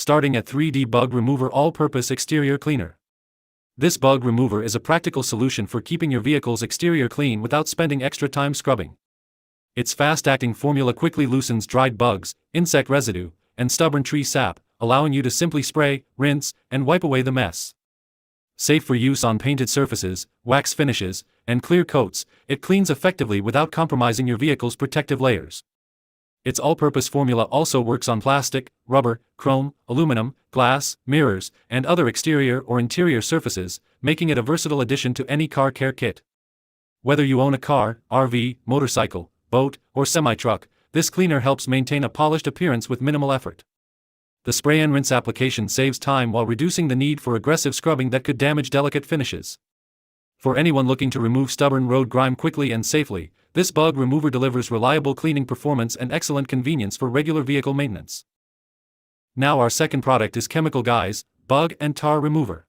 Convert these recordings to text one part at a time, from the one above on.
starting at 3D Bug Remover All-Purpose Exterior Cleaner. This bug remover is a practical solution for keeping your vehicle's exterior clean without spending extra time scrubbing. Its fast-acting formula quickly loosens dried bugs, insect residue, and stubborn tree sap, allowing you to simply spray, rinse, and wipe away the mess. Safe for use on painted surfaces, wax finishes, and clear coats, it cleans effectively without compromising your vehicle's protective layers. Its all-purpose formula also works on plastic, rubber, chrome, aluminum, glass, mirrors, and other exterior or interior surfaces, making it a versatile addition to any car care kit. Whether you own a car, RV, motorcycle, boat, or semi-truck, this cleaner helps maintain a polished appearance with minimal effort. The spray and rinse application saves time while reducing the need for aggressive scrubbing that could damage delicate finishes. For anyone looking to remove stubborn road grime quickly and safely, this bug remover delivers reliable cleaning performance and excellent convenience for regular vehicle maintenance. Now our second product is Chemical Guy's Bug and Tar Remover.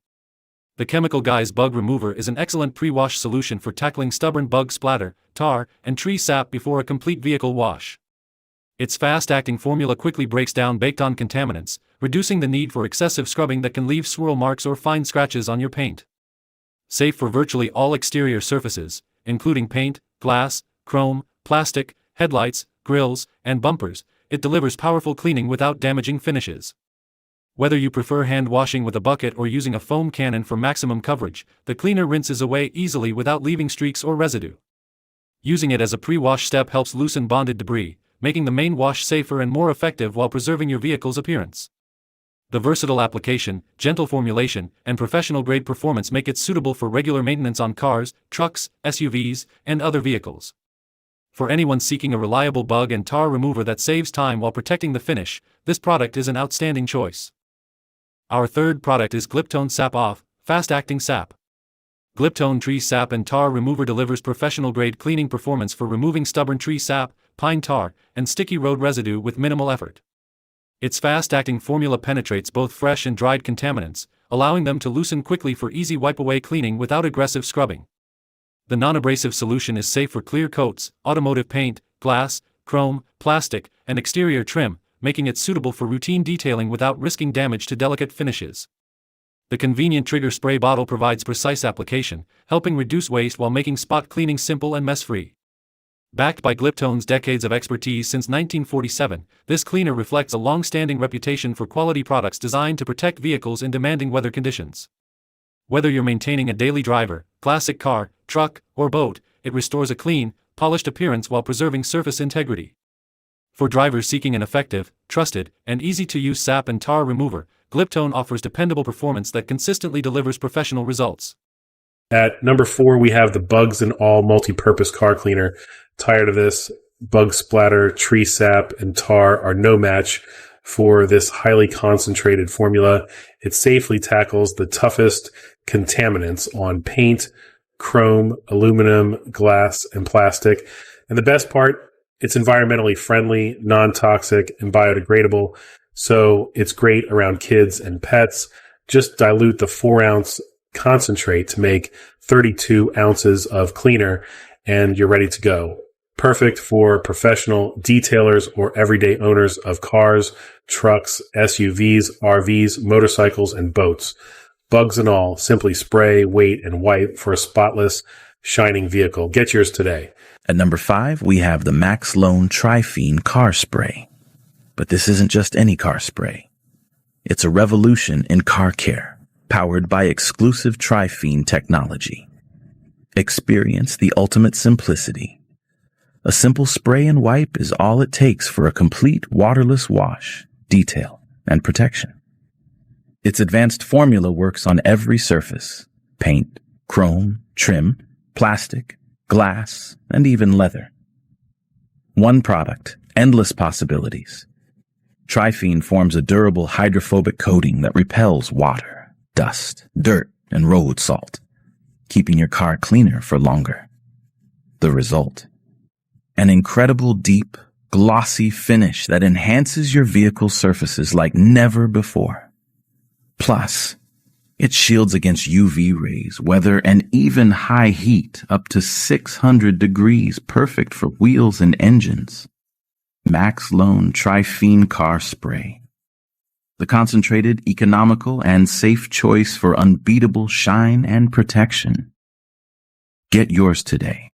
The Chemical Guy's Bug Remover is an excellent pre-wash solution for tackling stubborn bug splatter, tar, and tree sap before a complete vehicle wash. Its fast-acting formula quickly breaks down baked-on contaminants, reducing the need for excessive scrubbing that can leave swirl marks or fine scratches on your paint. Safe for virtually all exterior surfaces, including paint, glass, chrome, plastic, headlights, grills, and bumpers, it delivers powerful cleaning without damaging finishes. Whether you prefer hand washing with a bucket or using a foam cannon for maximum coverage, the cleaner rinses away easily without leaving streaks or residue. Using it as a pre-wash step helps loosen bonded debris, making the main wash safer and more effective while preserving your vehicle's appearance. The versatile application, gentle formulation, and professional-grade performance make it suitable for regular maintenance on cars, trucks, SUVs, and other vehicles. For anyone seeking a reliable bug and tar remover that saves time while protecting the finish, this product is an outstanding choice. Our third product is Gliptone Sap Off, Fast-Acting Sap. Gliptone Tree Sap and Tar Remover delivers professional-grade cleaning performance for removing stubborn tree sap, pine tar, and sticky road residue with minimal effort. Its fast-acting formula penetrates both fresh and dried contaminants, allowing them to loosen quickly for easy wipe-away cleaning without aggressive scrubbing. The non-abrasive solution is safe for clear coats, automotive paint, glass, chrome, plastic, and exterior trim, making it suitable for routine detailing without risking damage to delicate finishes. The convenient trigger spray bottle provides precise application, helping reduce waste while making spot cleaning simple and mess-free. Backed by Gliptone's decades of expertise since 1947, this cleaner reflects a long-standing reputation for quality products designed to protect vehicles in demanding weather conditions. Whether you're maintaining a daily driver, classic car, truck, or boat, it restores a clean, polished appearance while preserving surface integrity. For drivers seeking an effective, trusted, and easy-to-use sap and tar remover, Gliptone offers dependable performance that consistently delivers professional results. At number 4, we have the Bugs and All Multi-Purpose Car Cleaner. Tired of this? Bug splatter, tree sap, and tar are no match for this highly concentrated formula. It safely tackles the toughest contaminants on paint, chrome, aluminum, glass, and plastic. And the best part, it's environmentally friendly, non-toxic, and biodegradable. So it's great around kids and pets. Just dilute the 4-ounce concentrate to make 32 ounces of cleaner, and you're ready to go. Perfect for professional detailers or everyday owners of cars, trucks, SUVs, RVs, motorcycles, and boats. Bugs and all, simply spray, wait, and wipe for a spotless, shining vehicle. Get yours today. At number 5, we have the MaxLOne TriPhene Car Spray. But this isn't just any car spray. It's a revolution in car care, powered by exclusive TriPhene technology. Experience the ultimate simplicity. A simple spray and wipe is all it takes for a complete waterless wash, detail, and protection. Its advanced formula works on every surface: paint, chrome, trim, plastic, glass, and even leather. One product, endless possibilities. TriPhene forms a durable hydrophobic coating that repels water, dust, dirt, and road salt, keeping your car cleaner for longer. The result: an incredible deep, glossy finish that enhances your vehicle's surfaces like never before. Plus, it shields against UV rays, weather, and even high heat up to 600 degrees, perfect for wheels and engines. MaxLOne TriPhene Car Spray. the concentrated, economical, and safe choice for unbeatable shine and protection. Get yours today.